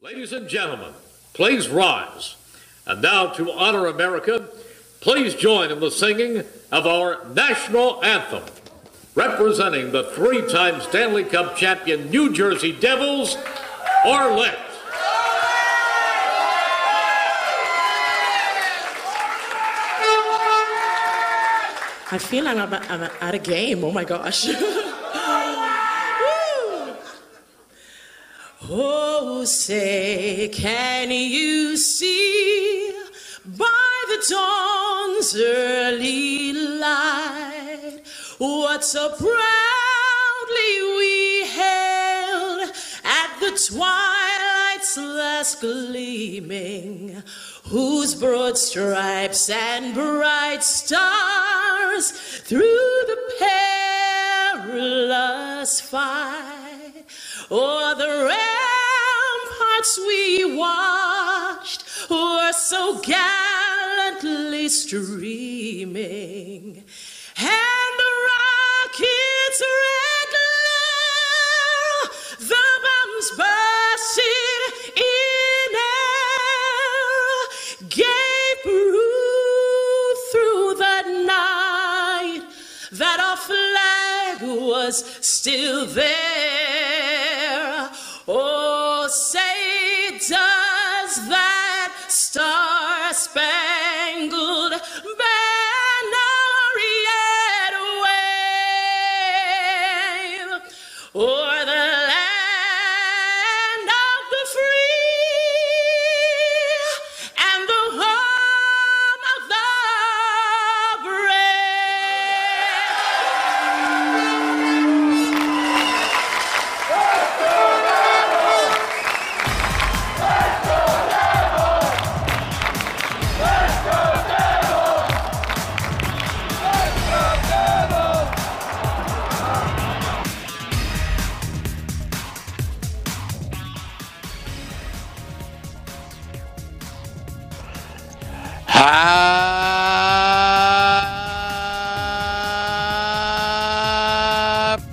Ladies and gentlemen, please rise. And now to honor America, please join in the singing of our national anthem. Representing the three-time Stanley Cup champion New Jersey Devils, Arlette. I feel like I'm at a game. Oh my gosh. Oh, say, can you see by the dawn's early light what so proudly we hailed at the twilight's last gleaming, whose broad stripes and bright stars through the perilous fight o'er the ramparts we watched were so gallantly streaming, and the rocket's red glare, the bombs bursting in air, gave proof through the night that our flag was still there. Oh, say, does that star-spangled banner yet wave o'er the land of the free and the home of the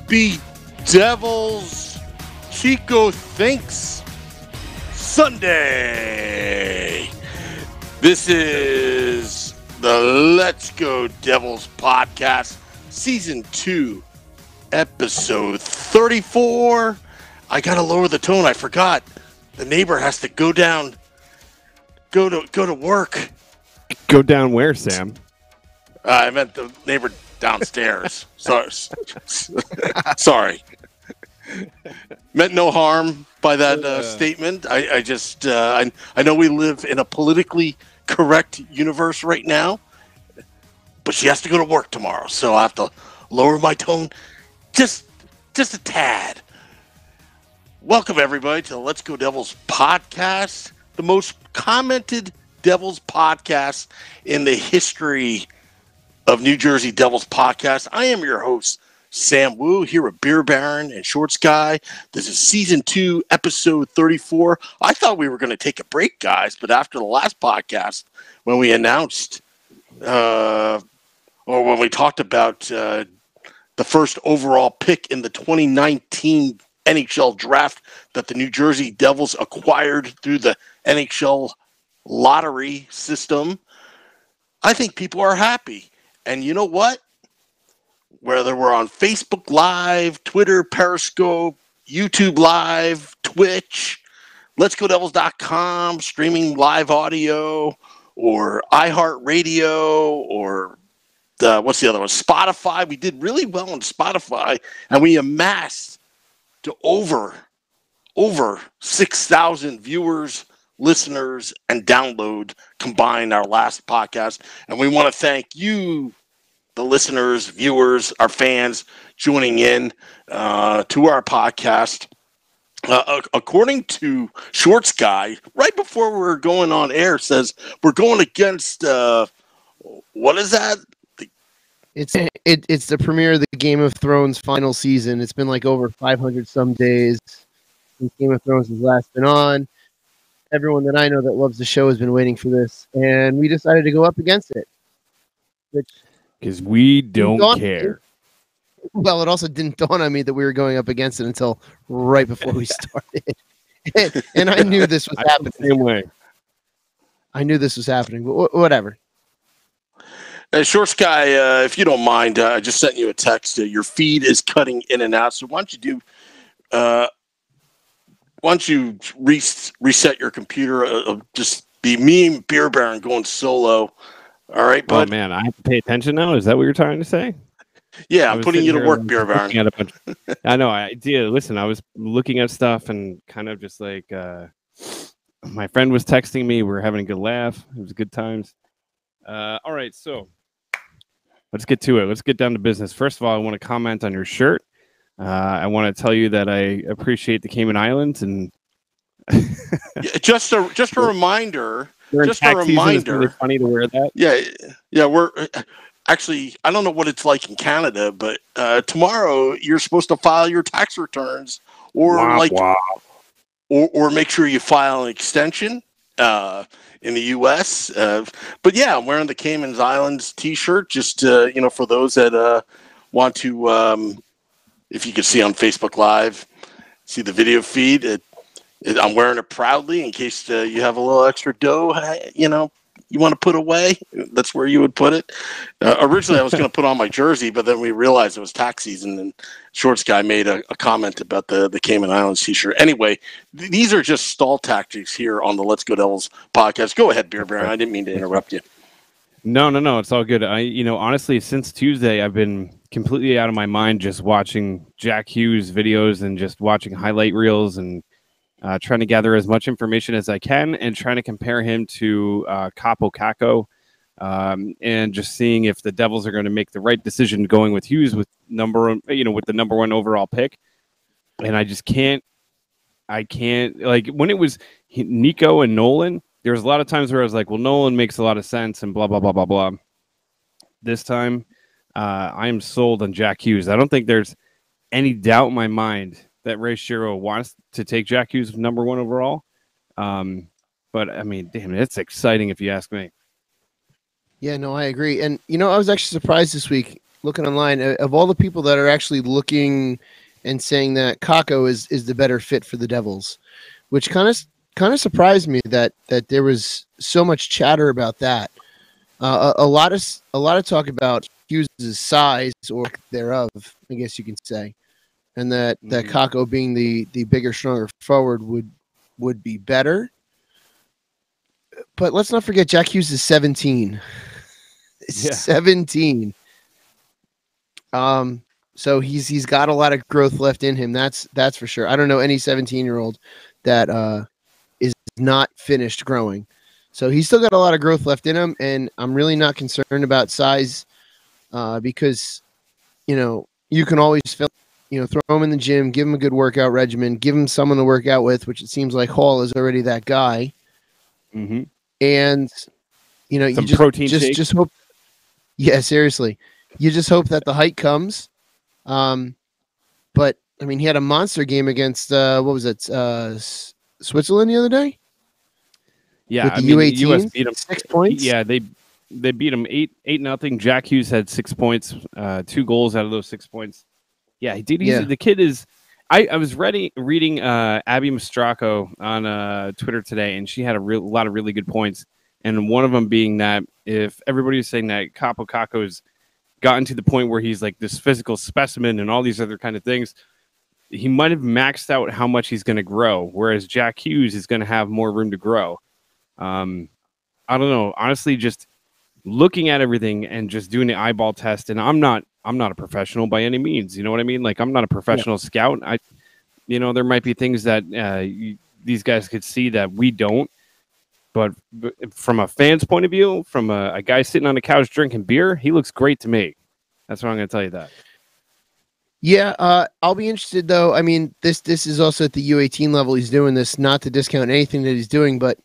Happy Devils Chico thinks Sunday. This is the Let's Go Devils podcast, season 2, episode 34. I gotta lower the tone. I forgot. The neighbor has to go to work. Go down where, Sam? I meant the neighbor downstairs. Sorry. Meant no harm by that statement. I know we live in a politically correct universe right now, but she has to go to work tomorrow, so I have to lower my tone just a tad. Welcome everybody to the Let's Go Devils podcast, the most commented Devils podcast in the history of New Jersey Devils podcast. I am your host, Sam Wu, here with Beer Baron and Shorts Guy. This is season 2, episode 34. I thought we were going to take a break, guys, but after the last podcast, when we announced, or when we talked about the first overall pick in the 2019 NHL draft that the New Jersey Devils acquired through the NHL lottery system, I think people are happy. And you know what? Whether we're on Facebook Live, Twitter, Periscope, YouTube Live, Twitch, letsgodevils.com, streaming live audio, or iHeartRadio, or what's the other one? Spotify. We did really well on Spotify, and we amassed to over 6,000 viewers, listeners, and download combined our last podcast. And we want to thank you, the listeners, viewers, our fans, joining in to our podcast. According to Shorts Guy, right before we're going on air, says we're going against, what is that? It's the premiere of the Game of Thrones final season. It's been like over 500 some days since Game of Thrones has last been on. Everyone that I know that loves the show has been waiting for this, and we decided to go up against it. Because we don't care. Well, it also didn't dawn on me that we were going up against it until right before we started. and I knew this was happening. Same way. I knew this was happening, but whatever. Short Sky, if you don't mind, I just sent you a text. Your feed is cutting in and out. So why don't you reset your computer? Just be me and Beer Baron going solo. All right, bud. Oh man, I have to pay attention now. Is that what you're trying to say? Yeah, I'm putting you to work, Beer Baron. I know. I did. Listen, I was looking at stuff and kind of just like my friend was texting me. We were having a good laugh. It was good times. All right, so let's get to it. Let's get down to business. First of all, I want to comment on your shirt. I want to tell you that I appreciate the Cayman Islands and just a reminder. Just a reminder. It's really funny to wear that. Yeah. We're actually, I don't know what it's like in Canada, but tomorrow you're supposed to file your tax returns, or or make sure you file an extension in the U.S. But yeah, I'm wearing the Cayman Islands T-shirt just for those that want to. If you can see on Facebook Live, see the video feed. I'm wearing it proudly in case you have a little extra dough, you want to put away. That's where you would put it. Originally, I was going to put on my jersey, but then we realized it was tax season, and Shorts Guy made a comment about the Cayman Islands T-shirt. Anyway, these are just stall tactics here on the Let's Go Devils podcast. Go ahead, Beer Baron. I didn't mean to interrupt you. No, it's all good. Honestly, since Tuesday, I've been completely out of my mind just watching Jack Hughes videos and just watching highlight reels and trying to gather as much information as I can and trying to compare him to Capo Caco and just seeing if the Devils are going to make the right decision going with Hughes with the number one overall pick. And I just can't. I can't, like, when it was Nico and Nolan, there was a lot of times where I was like, well, Nolan makes a lot of sense and blah, blah, blah, blah, blah. This time, I am sold on Jack Hughes. I don't think there's any doubt in my mind that Ray Shero wants to take Jack Hughes number one overall. But, I mean, damn, it's exciting if you ask me. Yeah, no, I agree. And, I was actually surprised this week looking online of all the people that are actually looking and saying that Kako is the better fit for the Devils, which kind of surprised me that there was so much chatter about that. A lot of talk about Hughes' size or thereof, I guess you can say, and that Kako being the bigger, stronger forward would be better. But let's not forget Jack Hughes is 17. 17. So he's got a lot of growth left in him. That's for sure. I don't know any 17-year-old that is not finished growing. So he's still got a lot of growth left in him, and I'm really not concerned about size because, you can always throw him in the gym, give him a good workout regimen, give him someone to work out with, which it seems like Hall is already that guy. Mm-hmm. And, some protein shake. Just hope. Yeah, seriously. You just hope that the height comes. But, I mean, he had a monster game against, Switzerland the other day? Yeah, with the U18, the US beat him 6 points. Yeah, they beat him 8-0. Jack Hughes had 6 points, 2 goals out of those 6 points. Yeah, the kid is. I was reading Abby Mastracco on Twitter today, and she had a lot of really good points. And one of them being that if everybody is saying that Capo Caco's gotten to the point where he's like this physical specimen and all these other kind of things, he might have maxed out how much he's going to grow, whereas Jack Hughes is going to have more room to grow. I don't know. Honestly, just looking at everything and just doing the eyeball test, and I'm not a professional by any means. You know what I mean? Like, I'm not a professional scout. There might be things that these guys could see that we don't. But from a fan's point of view, from a guy sitting on the couch drinking beer, he looks great to me. That's what I'm going to tell you that. Yeah, I'll be interested, though. I mean, this is also at the U18 level. He's doing this, not to discount anything that he's doing, but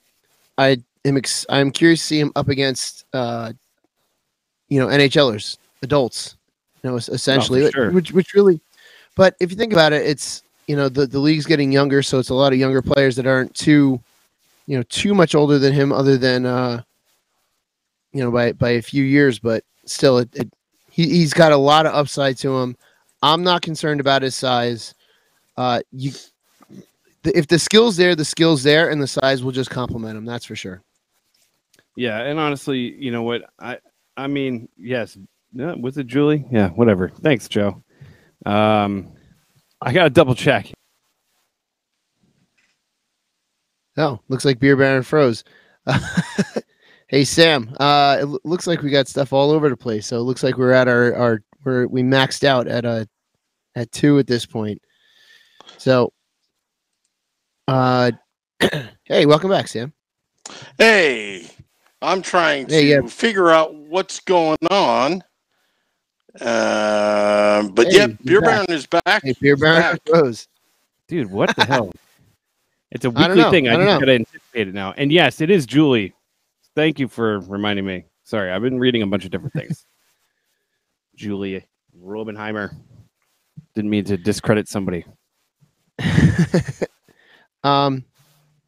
I'm curious to see him up against, NHLers, adults, essentially, for sure. which really. But if you think about it, it's the league's getting younger, so it's a lot of younger players that aren't too much older than him, other than by a few years. But still, he's got a lot of upside to him. I'm not concerned about his size. if the skill's there, the skill's there, and the size will just complement them. That's for sure. Yeah, and honestly, you know what? I mean, yes. Was it Julie? Yeah, whatever. Thanks, Joe. I got to double check. Oh, looks like Beer Baron froze. Hey, Sam. It looks like we got stuff all over the place. So it looks like we're at we maxed out at 2 at this point. So, hey, welcome back, Sam. Hey, I'm trying to figure out what's going on. But Beer Baron is back. Hey, Beer Baron froze. Dude, what the hell? It's a weekly thing. I just gotta anticipate it now. And yes, it is Julie. Thank you for reminding me. Sorry, I've been reading a bunch of different things. Julie Robenheimer. Didn't mean to discredit somebody.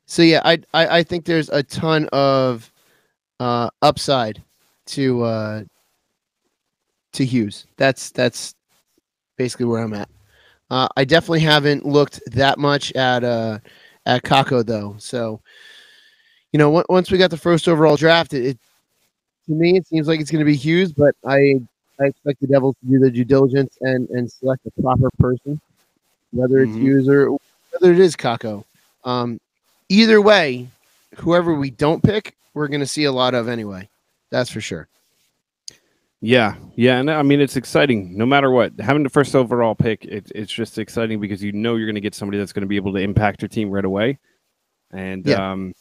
So yeah, I think there's a ton of upside to Hughes. That's basically where I'm at. I definitely haven't looked that much at Kako though. So, once we got the first overall draft, to me it seems like it's going to be Hughes, but I expect the Devils to do the due diligence and select the proper person, whether it's Hughes or whether it is Kako. Either way, whoever we don't pick, we're going to see a lot of anyway. That's for sure. Yeah, and I mean it's exciting. No matter what, having the first overall pick, it's just exciting because you're going to get somebody that's going to be able to impact your team right away. And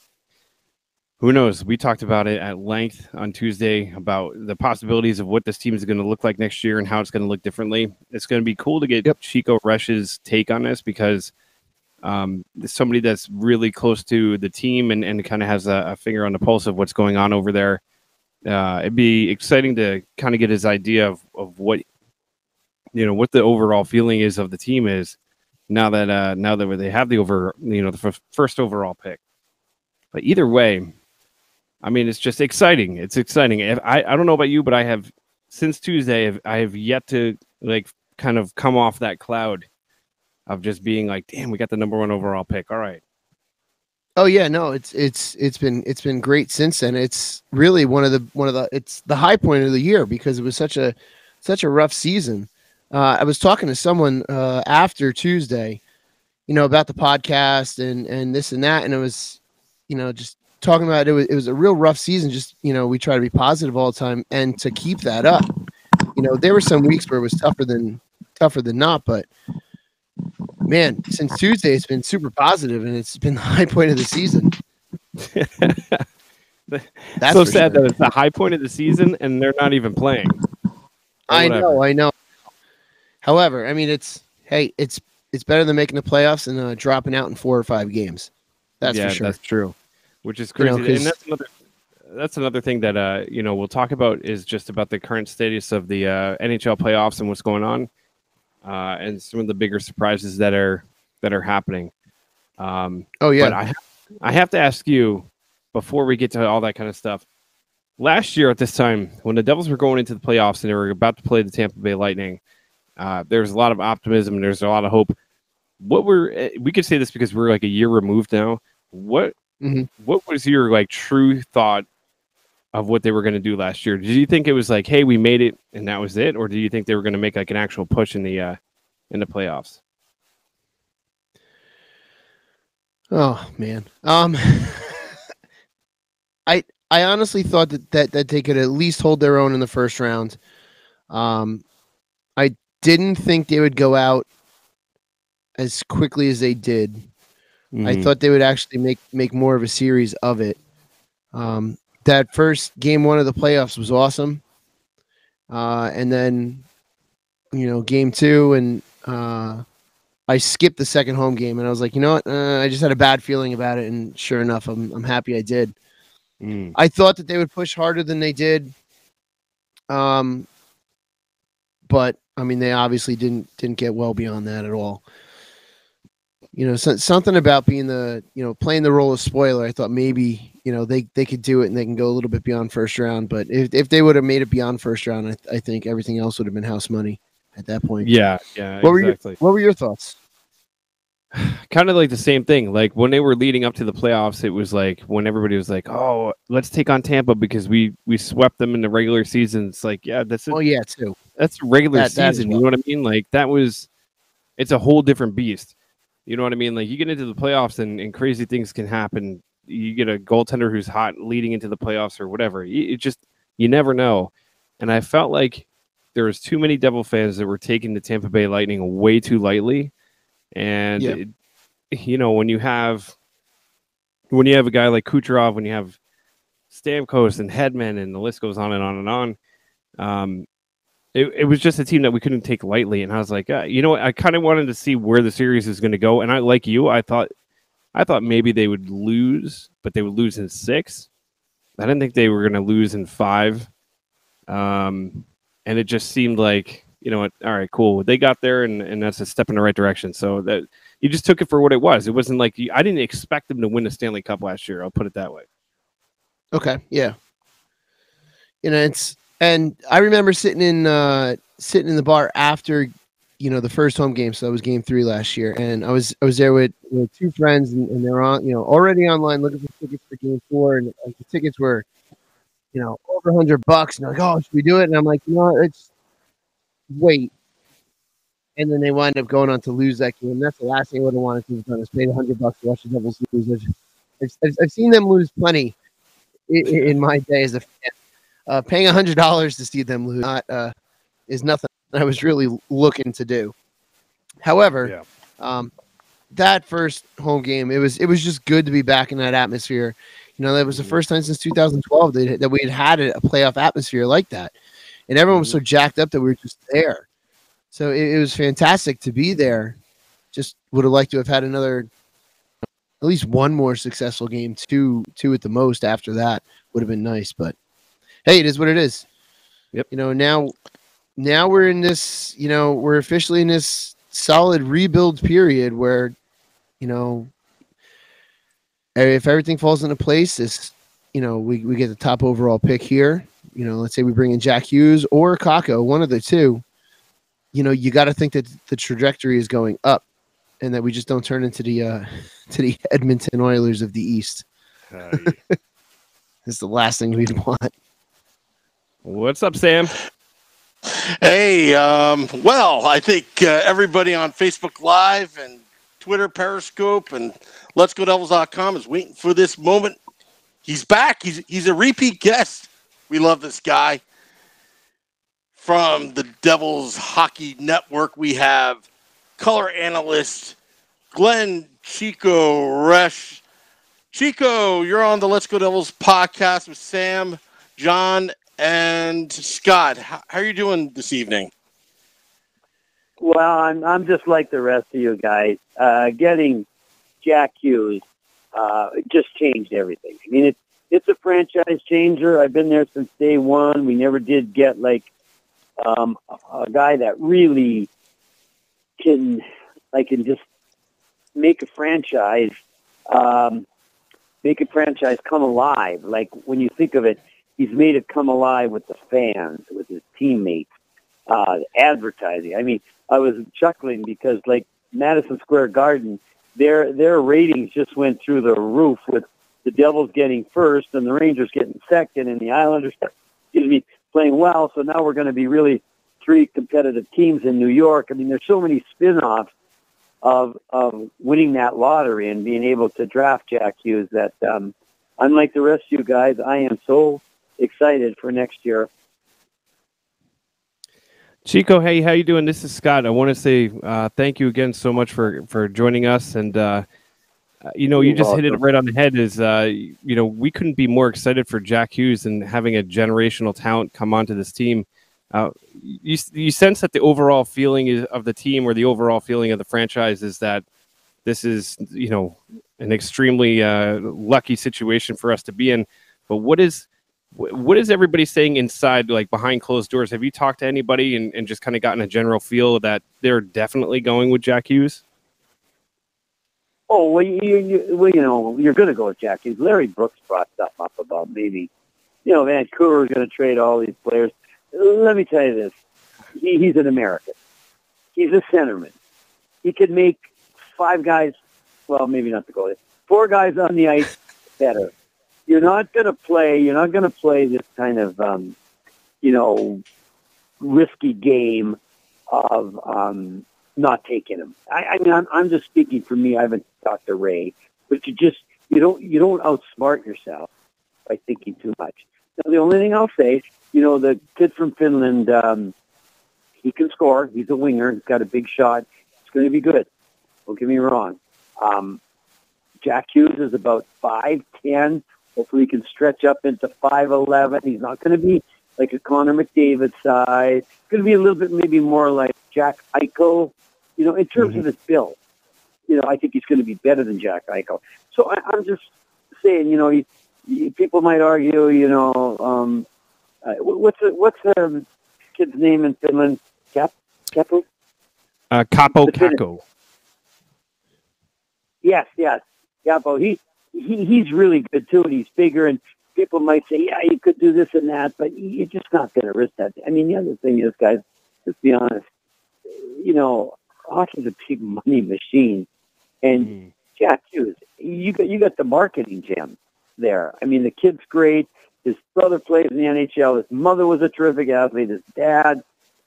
who knows? We talked about it at length on Tuesday about the possibilities of what this team is going to look like next year and how it's going to look differently. It's going to be cool to get Chico Resch's take on this because somebody that's really close to the team and kind of has a finger on the pulse of what's going on over there. It'd be exciting to kind of get his idea of what what the overall feeling is of the team is now that they have the first overall pick. But either way, I mean it's just exciting. It's exciting. I don't know about you, but I have since Tuesday I have yet to kind of come off that cloud of just being like, damn, we got the number 1 overall pick. All right. Oh yeah, no, it's been great since then. It's really one of the it's the high point of the year because it was such a rough season. I was talking to someone after Tuesday, about the podcast and this and that, and it was, just talking about it was a real rough season. Just we try to be positive all the time, and to keep that up, there were some weeks where it was tougher than not, but. Man, since Tuesday, it's been super positive, and it's been the high point of the season. That's so sad that it's the high point of the season, and they're not even playing. I know. However, I mean, it's better than making the playoffs and dropping out in 4 or 5 games. That's for sure. That's true. Which is crazy, and that's another thing that we'll talk about is just about the current status of the NHL playoffs and what's going on. And some of the bigger surprises that are happening. But I have to ask you before we get to all that kind of stuff. Last year at this time, when the Devils were going into the playoffs and they were about to play the Tampa Bay Lightning, there was a lot of optimism and there's a lot of hope. We could say this because we're like a year removed now. What was your true thought of what they were going to do last year? Did you think it was like, hey, we made it and that was it? Or do you think they were going to make an actual push in the playoffs? Oh man. I honestly thought that they could at least hold their own in the first round. I didn't think they would go out as quickly as they did. Mm-hmm. I thought they would actually make more of a series of it. That first game 1 of the playoffs was awesome. And then, game 2 and I skipped the second home game and I was like, you know what? I just had a bad feeling about it. And sure enough, I'm happy I did. I thought that they would push harder than they did. But I mean, they obviously didn't get well beyond that at all. Something about being playing the role of spoiler. I thought maybe, they could do it and they can go a little bit beyond first round. But if they would have made it beyond first round, I think everything else would have been house money at that point. Yeah, What exactly. What were your thoughts? kind of like the same thing. Like when they were leading up to the playoffs, it was like when everybody was like, "Oh, let's take on Tampa because we swept them in the regular season." It's like, yeah, too. That's regular That as season. well. You know what I mean? Like it's a whole different beast. You know what I mean? Like you get into the playoffs and crazy things can happen. You get a goaltender who's hot leading into the playoffs or whatever. You never know. And I felt like there was too many Devil fans that were taking the Tampa Bay Lightning way too lightly. And when you have a guy like Kucherov, when you have Stamkos and Hedman, and the list goes on and on and on, it was just a team that we couldn't take lightly. And I was like, you know what? I kind of wanted to see where the series is going to go. And like you, I thought maybe they would lose, but they would lose in 6. I didn't think they were going to lose in 5. And it just seemed like, you know what? All right, cool. They got there, and that's a step in the right direction. So that you just took it for what it was. It wasn't like I didn't expect them to win the Stanley Cup last year. I'll put it that way. Okay, yeah. And I remember sitting in the bar after, the first home game. So that was Game 3 last year, and I was there with 2 friends, and they're on, already online looking for tickets for Game 4, and the tickets were, over $100, and they're like, oh, should we do it? And I'm like, it's wait. And then they wind up going on to lose that game. That's the last thing I would have wanted to have done is paid $100 to watch the Devils lose. I've seen them lose plenty in my day as a fan. Paying $100 to see them lose is nothing I was really looking to do. However, that first home game, it was just good to be back in that atmosphere. That was the first time since 2012 that we had a playoff atmosphere like that, and everyone was so jacked up that we were just there. So it was fantastic to be there. Just would have liked to have had at least one more successful game, two at the most after that would have been nice. But hey, it is what it is. Yep. Now we're in this, we're officially in this solid rebuild period where, if everything falls into place, we get the top overall pick here. Let's say we bring in Jack Hughes or Kakko, one of the two. You got to think that the trajectory is going up, and that we just don't turn into the Edmonton Oilers of the East. It's the last thing we'd want. What's up, Sam? Hey, well, I think everybody on Facebook Live and Twitter, Periscope, and Let'sGoDevils.com is waiting for this moment. He's back. He's a repeat guest. We love this guy. From the Devils Hockey Network, we have color analyst Glenn Chico Resch. Chico, you're on the Let's Go Devils podcast with Sam, John, and Scott. How are you doing this evening? Well, I'm just like the rest of you guys. Getting Jack Hughes just changed everything. I mean, it's a franchise changer. I've been there since day one. We never did get a guy that really can just make a franchise come alive. Like when you think of it, he's made it come alive with the fans, with his teammates, advertising. I mean, I was chuckling because Madison Square Garden, their ratings just went through the roof with the Devils getting first and the Rangers getting second and the Islanders, playing well. So now we're going to be really 3 competitive teams in New York. I mean, there's so many spin-offs of winning that lottery and being able to draft Jack Hughes that unlike the rest of you guys, I am so excited for next year. Chico, hey, how you doing? This is Scott. I want to say thank you again so much for joining us. And, you just hit it right on the head is, we couldn't be more excited for Jack Hughes and having a generational talent come onto this team. You sense that the overall feeling of the team or the overall feeling of the franchise is that this is, an extremely lucky situation for us to be in. But what is everybody saying inside, behind closed doors? Have you talked to anybody and just kind of gotten a general feel that they're definitely going with Jack Hughes? Oh, well, you're going to go with Jack Hughes. Larry Brooks brought stuff up about maybe, Vancouver is going to trade all these players. Let me tell you this. He's an American. He's a centerman. He could make 5 guys, well, maybe not the goalie, 4 guys on the ice better. You're not going to play this kind of, risky game of not taking him. I mean, I'm just speaking for me. I haven't talked to Ray, but you don't outsmart yourself by thinking too much. Now, the only thing I'll say, the kid from Finland, he can score. He's a winger. He's got a big shot. It's going to be good. Don't get me wrong. Jack Hughes is about 5'10". Hopefully he can stretch up into 5'11". He's not going to be like a Connor McDavid size. It's going to be a little bit maybe more like Jack Eichel, in terms of his build. I think he's going to be better than Jack Eichel. So I'm just saying, people might argue, what's the kid's name in Finland? Capo? Capo Caco. Yes. Capo. He's really good too, and he's bigger. And people might say, yeah, you could do this and that, but you're just not going to risk that. I mean, the other thing is, guys, let's be honest. Hockey's a big money machine, and Jack Hughes, you got the marketing gem there. I mean, the kid's great. His brother plays in the NHL. His mother was a terrific athlete. His dad.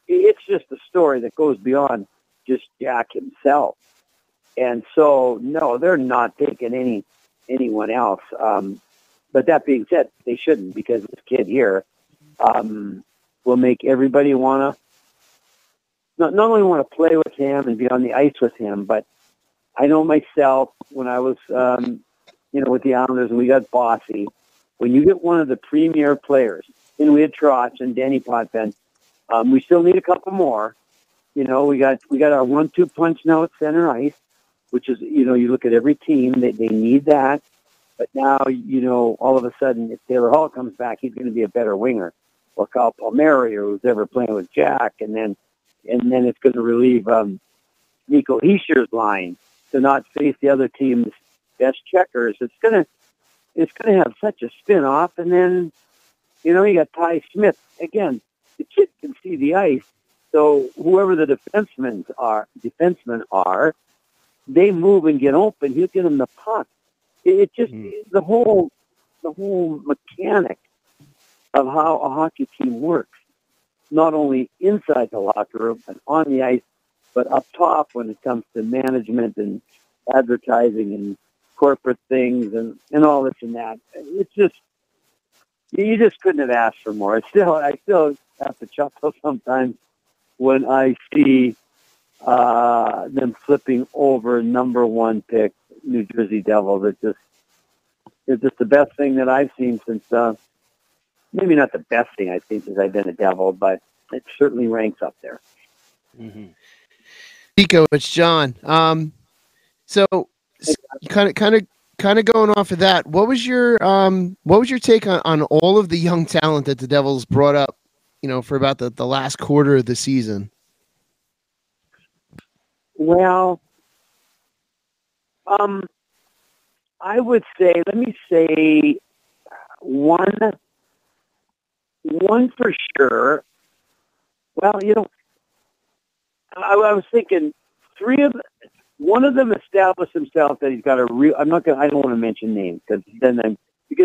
It's just a story that goes beyond just Jack himself. And so, no, they're not taking anyone else. But that being said, they shouldn't, because this kid here will make everybody want to not only want to play with him and be on the ice with him, but I know myself when I was, with the Islanders and we got Bossy, when you get one of the premier players, and we had Trotz and Danny Potvin, we still need a couple more. We got our 1-2 punch now at center ice, which is, you look at every team, they need that. But now, all of a sudden, if Taylor Hall comes back, he's going to be a better winger. Or Kyle Palmieri, or who's ever playing with Jack, and then it's going to relieve Nico Heischer's line to not face the other team's best checkers. It's going to have such a spin-off. And then, you got Ty Smith. Again, the kid can see the ice. So whoever the defensemen are, they move and get open. He'll get them the puck. It just the whole mechanic of how a hockey team works, not only inside the locker room and on the ice, but up top when it comes to management and advertising and corporate things and all this and that. It's just, you just couldn't have asked for more. I still have to chuckle sometimes when I see them flipping over number 1 pick New Jersey Devils. It's just the best thing that I've seen since, maybe not the best thing I've seen since I've been a Devil, but it certainly ranks up there. Chico, it's John. So kind of going off of that, what was your take on all of the young talent that the Devils brought up, for about the last quarter of the season? Well, I would say, let me say one for sure. Well, I was thinking one of them established himself that he's got a real, I don't want to mention names because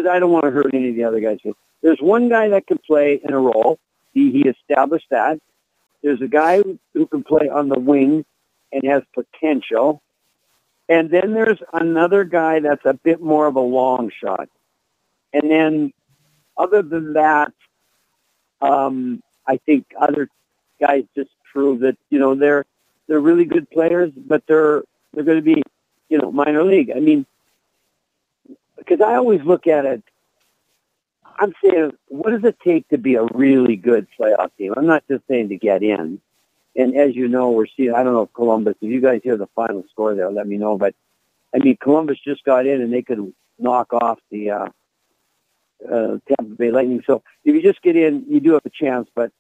I don't want to hurt any of the other guys. There's one guy that can play in a role. He established that. There's a guy who can play on the wing and has potential. And then there's another guy that's a bit more of a long shot. And then other than that, I think other guys just prove that, they're really good players, but they're going to be, minor league. I mean, because I always look at it, I'm saying, what does it take to be a really good playoff team? I'm not just saying to get in. And as you know, we're seeing, I don't know if Columbus, if you guys hear the final score there, let me know. But, I mean, Columbus just got in and they could knock off the Tampa Bay Lightning. So if you just get in, you do have a chance. But,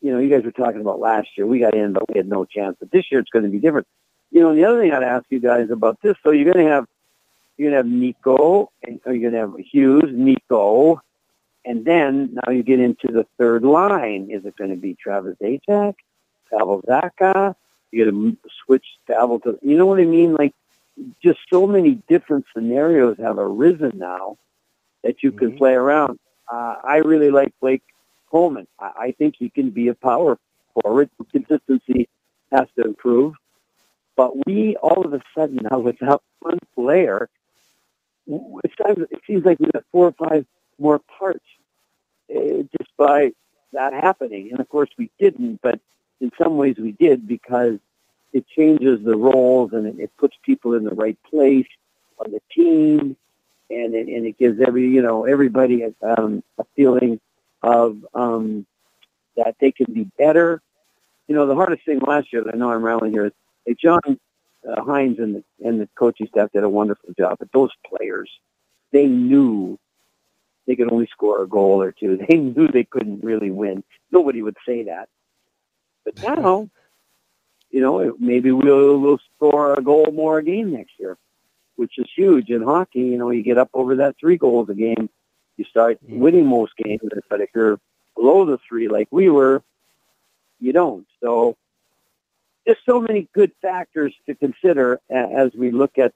you guys were talking about last year. We got in, but we had no chance. But this year it's going to be different. And the other thing I'd ask you guys about this, so you're going to have Nico, or you're going to have Hughes, Nico, and then now you get into the third line. Is it going to be Travis Zajac, Pavel Zacha? You got to switch Pavel to, you know what I mean? Like, just so many different scenarios have arisen now that you can play around. I really like Blake Coleman. I think he can be a power forward. Consistency has to improve. But we, all of a sudden, now without one player, it seems like we have 4 or 5 more parts just by that happening. And, of course, we didn't, but in some ways we did because it changes the roles and it puts people in the right place on the team, and it gives everybody a feeling of that they can be better. The hardest thing last year, I know I'm rambling here, is John Hines and the coaching staff did a wonderful job. But those players, they knew they could only score a goal or two. They knew they couldn't really win. Nobody would say that. But now, maybe we'll score a goal more a game next year, which is huge in hockey. You get up over that 3 goals a game, you start winning most games. But if you're below the 3 like we were, you don't. So just so many good factors to consider as we look at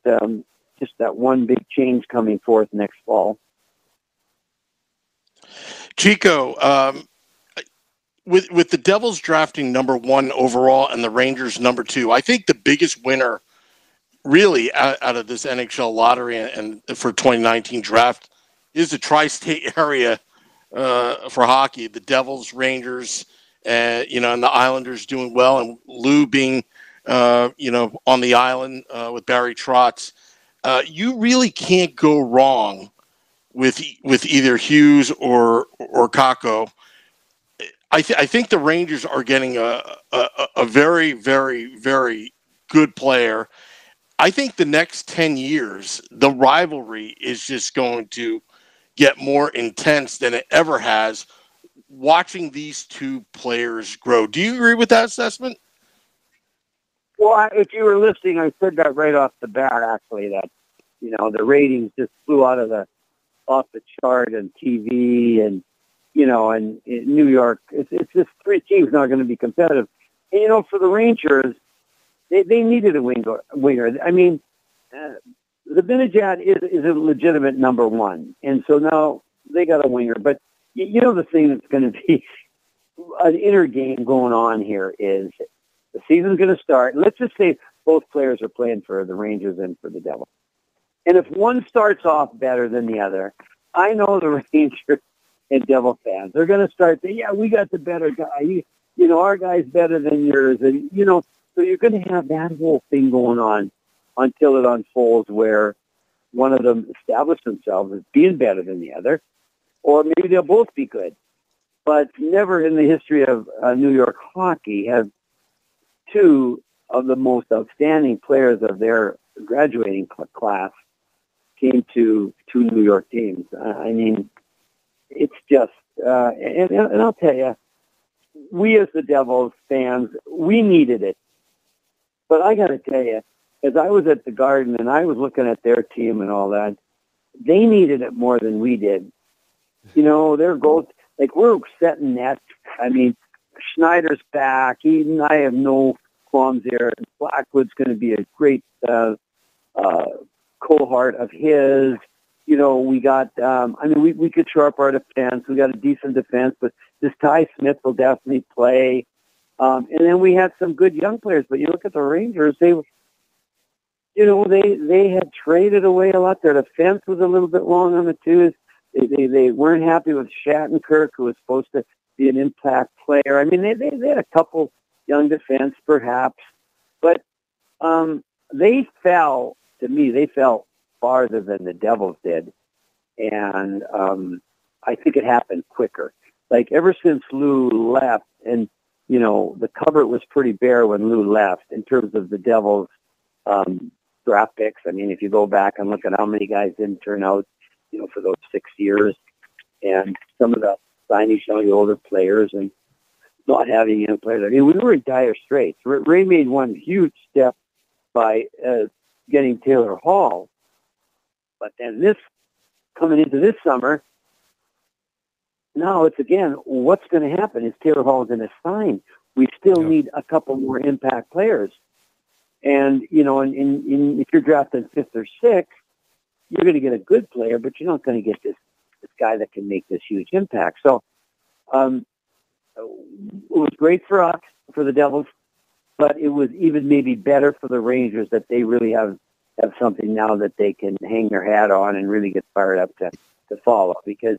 just that one big change coming forth next fall. Chico, with the Devils drafting number 1 overall and the Rangers number 2, I think the biggest winner really out of this NHL lottery and for 2019 draft is the tri-state area for hockey. The Devils, Rangers, and the Islanders doing well, and Lou being on the island with Barry Trotz. You really can't go wrong with either Hughes or Kakko. I think the Rangers are getting a very, very, very good player. I think the next 10 years, the rivalry is just going to get more intense than it ever has, watching these two players grow. Do you agree with that assessment? Well, if you were listening, I said that right off the bat, actually, that, the ratings just flew off the chart and TV and, and in New York, it's just 3 teams not going to be competitive. And, for the Rangers, they needed a winger. I mean, the Benajad is a legitimate number 1. And so now they got a winger. But, the thing that's going to be an inner game going on here is the season's going to start. Let's just say both players are playing for the Rangers and for the Devils. And if one starts off better than the other, I know the Rangers and Devil fans are going to start saying, yeah, we got the better guy. Our guy's better than yours. And, so you're going to have that whole thing going on until it unfolds where one of them establishes themselves as being better than the other, or maybe they'll both be good. But never in the history of New York hockey have 2 of the most outstanding players of their graduating class came to 2 New York teams. I mean, it's just, and I'll tell you, we as the Devils fans, we needed it. But I got to tell you, as I was at the Garden and I was looking at their team and all that, they needed it more than we did. Their goals, like we're setting that. I mean, Schneider's back. I have no qualms there. Blackwood's going to be a great cohort of his. We got, we could sharp our defense. We got a decent defense, but this Ty Smith will definitely play. And then we had some good young players, but you look at the Rangers, they had traded away a lot. Their defense was a little bit long on the twos. They weren't happy with Shattenkirk, who was supposed to be an impact player. I mean, they had a couple young defense, perhaps, but they fell farther than the Devils did, and I think it happened quicker. Like ever since Lou left, and the cupboard was pretty bare when Lou left in terms of the Devils draft picks. I mean, if you go back and look at how many guys didn't turn out, for those 6 years, and some of the signings on the older players and not having young players. I mean, we were in dire straits. Ray made one huge step by getting Taylor Hall, but then coming into this summer, now it's again, what's going to happen? Is Taylor Hall going to sign? We still need a couple more impact players. And, and if you're drafted 5th or 6th, you're going to get a good player, but you're not going to get this guy that can make this huge impact. So it was great for us, for the Devils, but it was even maybe better for the Rangers that they really have something now that they can hang their hat on and really get fired up to follow. Because,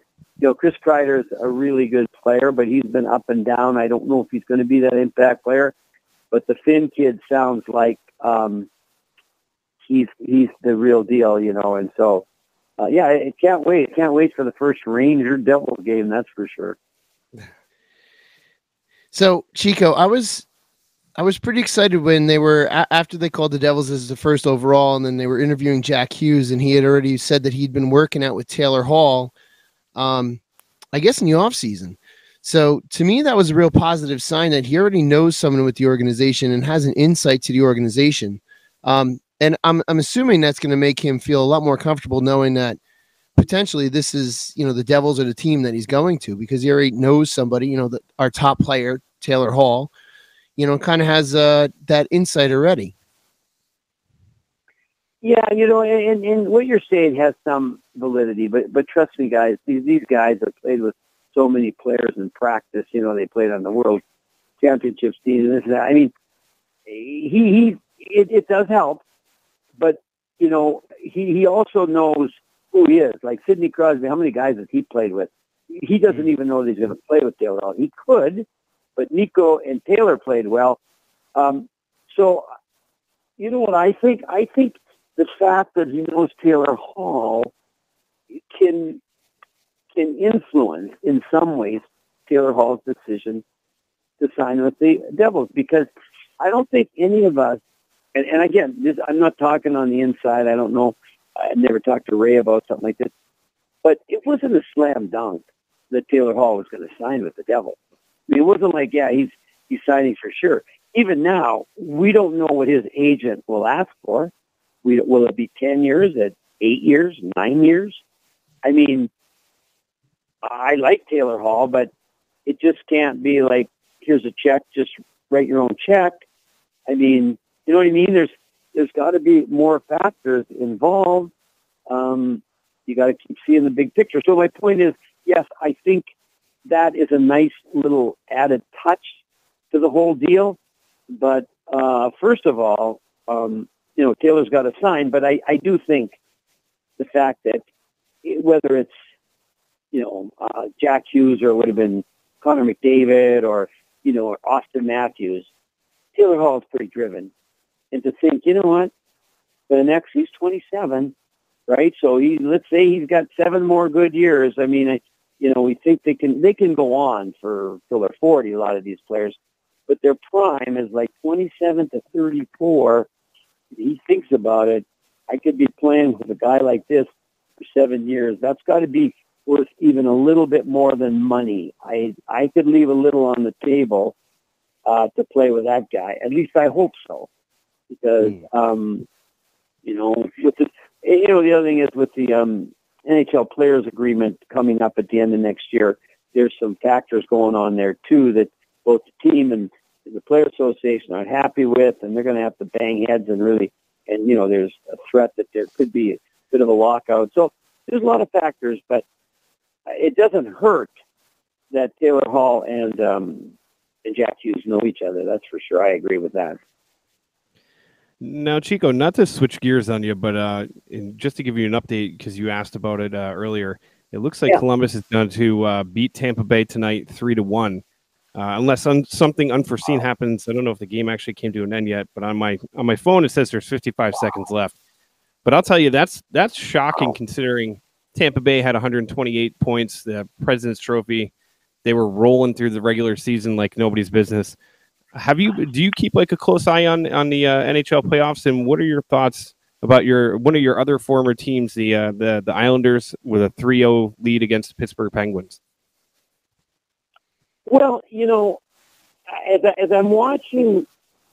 Chris Kreider's a really good player, but he's been up and down. I don't know if he's going to be that impact player, but the Finn kid sounds like he's the real deal, and so, I can't wait. Can't wait for the first Ranger Devils game, that's for sure. So, Chico, I was pretty excited when they were after they called the Devils as the first overall, and then they were interviewing Jack Hughes, and he had already said that he'd been working out with Taylor Hall, I guess in the off season. So to me, that was a real positive sign that he already knows someone with the organization and has an insight to the organization. And I'm assuming that's going to make him feel a lot more comfortable knowing that potentially this is, the Devils are the team that he's going to, because he already knows somebody, our top player, Taylor Hall, kind of has that insight already. Yeah, and what you're saying has some validity, but trust me, guys, these guys have played with so many players in practice. They played on the World Championships team and this and that. I mean, it does help, but he also knows who he is. Like Sidney Crosby, how many guys has he played with? He doesn't even know that he's going to play with Taylor Hall. He could, but Nico and Taylor played well. So, you know what I think? I think the fact that he knows Taylor Hall can influence in some ways Taylor Hall's decision to sign with the Devils, because I don't think any of us, and again, I'm not talking on the inside. I don't know. I never talked to Ray about something like this, but it wasn't a slam dunk that Taylor Hall was going to sign with the Devils. I mean, it wasn't like, he's signing for sure. Even now, we don't know what his agent will ask for. Will it be 10 years, at 8 years, 9 years? I mean, I like Taylor Hall, but it just can't be like, here's a check, just write your own check. I mean, you know what I mean? There's got to be more factors involved. You got to keep seeing the big picture. So my point is, yes, I think that is a nice little added touch to the whole deal. But first of all, Taylor's got to sign. But I do think the fact that whether it's, Jack Hughes, or it would have been Connor McDavid, or Austin Matthews, Taylor Hall is pretty driven. And to think, you know what, he's 27, right? So let's say he's got 7 more good years. I mean, we think they can go on till they're 40, a lot of these players, but their prime is like 27 to 34. He thinks about it. I could be playing with a guy like this for 7 years. That's got to be worth even a little bit more than money. I could leave a little on the table to play with that guy. At least I hope so. Because, with the other thing is with the NHL players agreement coming up at the end of next year, there's some factors going on there too that both the team and the player association aren't happy with, and they're going to have to bang heads and there's a threat that there could be a bit of a lockout. So there's a lot of factors, but it doesn't hurt that Taylor Hall and Jack Hughes know each other. That's for sure. I agree with that. Now, Chico, not to switch gears on you, but just to give you an update, because you asked about it earlier, it looks like Columbus is going to beat Tampa Bay tonight 3-1, unless something unforeseen happens. I don't know if the game actually came to an end yet, but on my phone it says there's 55 seconds left. But I'll tell you, that's shocking considering Tampa Bay had 128 points, the President's Trophy. They were rolling through the regular season like nobody's business. Do you keep like a close eye on the NHL playoffs, and what are your thoughts about one of your other former teams, the Islanders, with a 3-0 lead against the Pittsburgh Penguins? Well, as I'm watching,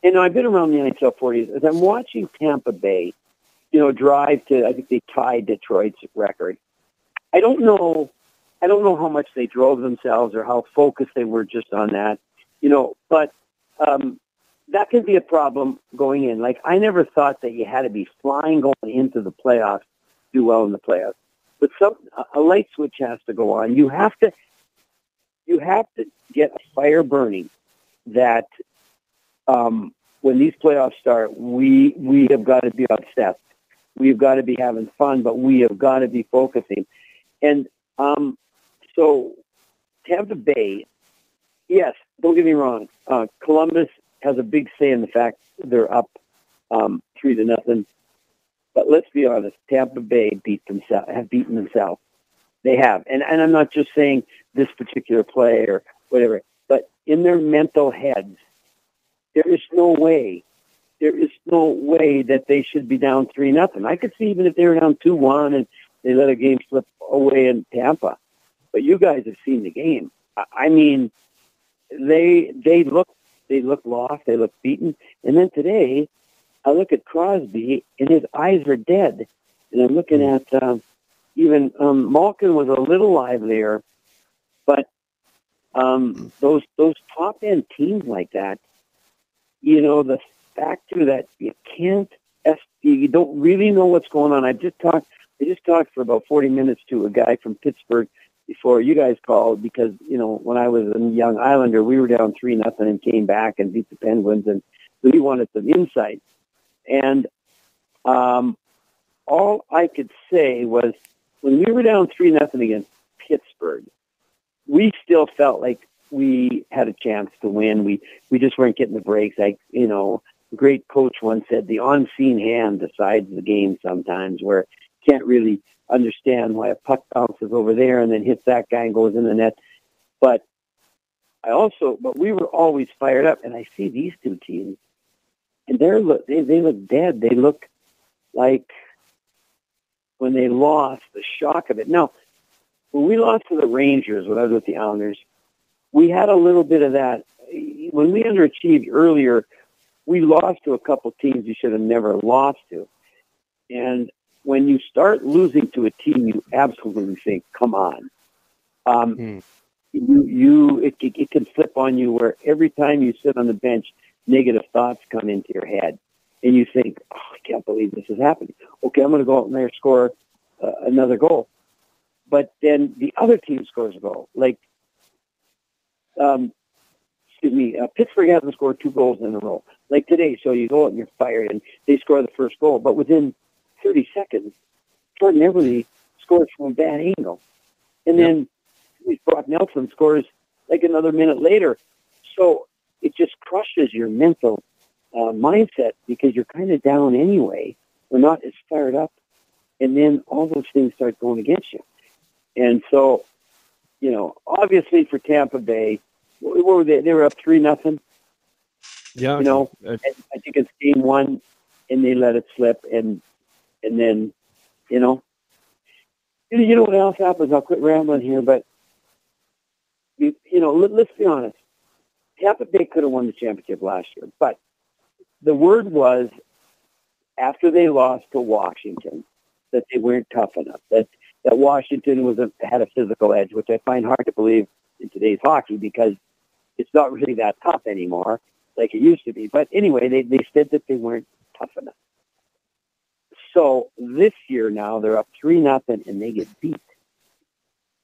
I've been around the NHL 40 years. As I'm watching Tampa Bay, drive to, I think they tied Detroit's record. I don't know how much they drove themselves or how focused they were just on that, but that could be a problem going in. Like, I never thought that you had to be flying going into the playoffs to do well in the playoffs. But a light switch has to go on. You have to get a fire burning that when these playoffs start, we have got to be obsessed. We've got to be having fun, but we have got to be focusing. And so Tampa Bay, yes, don't get me wrong. Columbus has a big say in the fact they're up 3-0. But let's be honest, Tampa Bay have beaten themselves. They have. And I'm not just saying this particular play or whatever, but in their mental heads, there is no way that they should be down 3-0. I could see even if they were down 2-1 and they let a game slip away in Tampa. But you guys have seen the game. I mean, they look lost, they look beaten. And then today, I look at Crosby and his eyes are dead. And I'm looking at even Malkin was a little livelier, but those top end teams like that, you know, the factor that you don't really know what's going on. I just talked for about 40 minutes to a guy from Pittsburgh before you guys called, because, you know, when I was a young Islander, we were down 3-0 and came back and beat the Penguins, and so he wanted some insight. And all I could say was, when we were down 3-0 against Pittsburgh, we still felt like we had a chance to win. We just weren't getting the breaks. Like, you know, a great coach once said, the unseen hand decides the game sometimes, where you can't really understand why a puck bounces over there and then hits that guy and goes in the net. But we were always fired up, and I see these two teams, and they look dead. They look like when they lost, the shock of it. Now, when we lost to the Rangers, when I was with the Islanders, we had a little bit of that. When we underachieved earlier, we lost to a couple teams you should have never lost to. And when you start losing to a team, you absolutely think, come on. It can flip on you, where every time you sit on the bench, negative thoughts come into your head. And you think, oh, I can't believe this is happening. Okay, I'm going to go out and there score another goal. But then the other team scores a goal. Like, Pittsburgh hasn't scored 2 goals in a row. Like today, so you go out and you're fired, and they score the first goal. But within 30 seconds, Jordan Eberle scores from a bad angle. And then Brock Nelson scores like another minute later. So it just crushes your mental mindset, because you're kind of down anyway. We're not as fired up. And then all those things start going against you. And so, you know, obviously for Tampa Bay, what were they? They were up 3-0. Yeah. You know, I think it's game 1, and they let it slip. And then, you know what else happens? I'll quit rambling here, but, you know, let's be honest. Tampa Bay could have won the championship last year, but the word was, after they lost to Washington, that they weren't tough enough, that Washington had a physical edge, which I find hard to believe in today's hockey, because it's not really that tough anymore like it used to be. But anyway, they said that they weren't tough enough. So this year now they're up 3-0 and they get beat.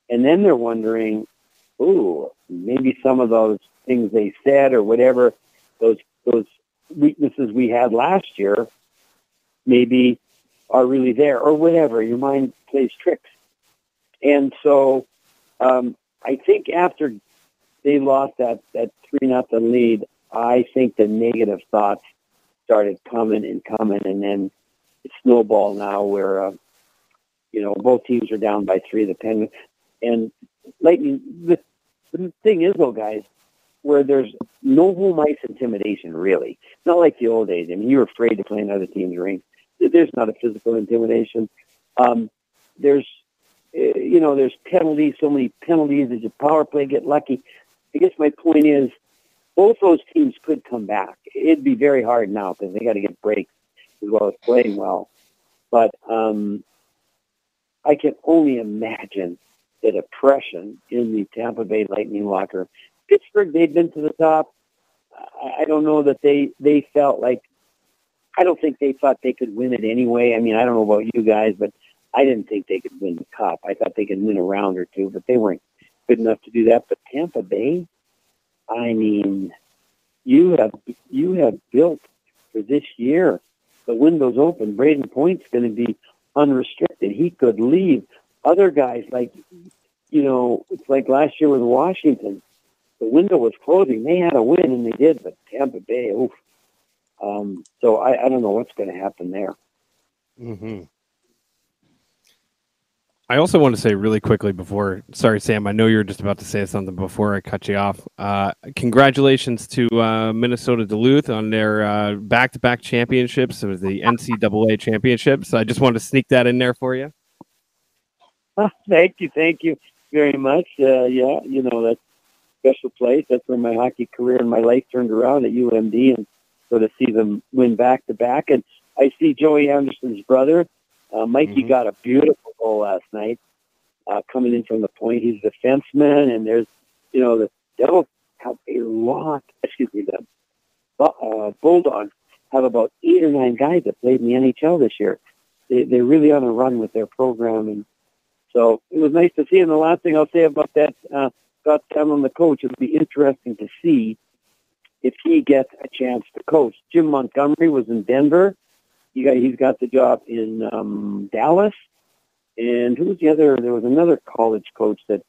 And then they're wondering, maybe some of those things they said or whatever, those weaknesses we had last year, maybe are really there, or whatever. Your mind plays tricks. And so I think after they lost that 3-0 lead, I think the negative thoughts started coming, and then it snowballed now, where both teams are down by 3. The Penguins and Lightning. The thing is, though, guys, where there's no home ice intimidation, really. Not like the old days. I mean, you're afraid to play in other teams' rink. There's not a physical intimidation. There's penalties, so many penalties. There's a power play, get lucky. I guess my point is, both those teams could come back. It'd be very hard now because they got to get breaks as well as playing well. But I can only imagine the depression in the Tampa Bay Lightning locker. Pittsburgh, they've been to the top. I don't know that they felt like, I don't think they thought they could win it anyway. I mean, I don't know about you guys, but I didn't think they could win the Cup. I thought they could win a round or two, but they weren't good enough to do that. But Tampa Bay, I mean, you have built for this year. The window's open. Braden Point's going to be unrestricted. He could leave. Other guys, like, it's like last year with Washington. The window was closing. They had a win, and they did, but Tampa Bay, oof. So I don't know what's going to happen there. Mm-hmm. I also want to say really quickly sorry, Sam, I know you were just about to say something before I cut you off. Congratulations to Minnesota Duluth on their back-to-back championships. It was the NCAA championships. I just wanted to sneak that in there for you. Thank you very much. Yeah, that's a special place. That's where my hockey career and my life turned around at UMD, and so to see them win back-to-back. And I see Joey Anderson's brother, Mikey, got a beautiful goal last night coming in from the point. He's a defenseman, and there's, the Devils have a lot, the Bulldogs have about 8 or 9 guys that played in the NHL this year. They're really on a run with their program, and so it was nice to see. And the last thing I'll say about that, Scott Scanlon, the coach, it'll be interesting to see if he gets a chance to coach. Jim Montgomery was in Denver. He's got the job in Dallas. And who was the other? There was another college coach that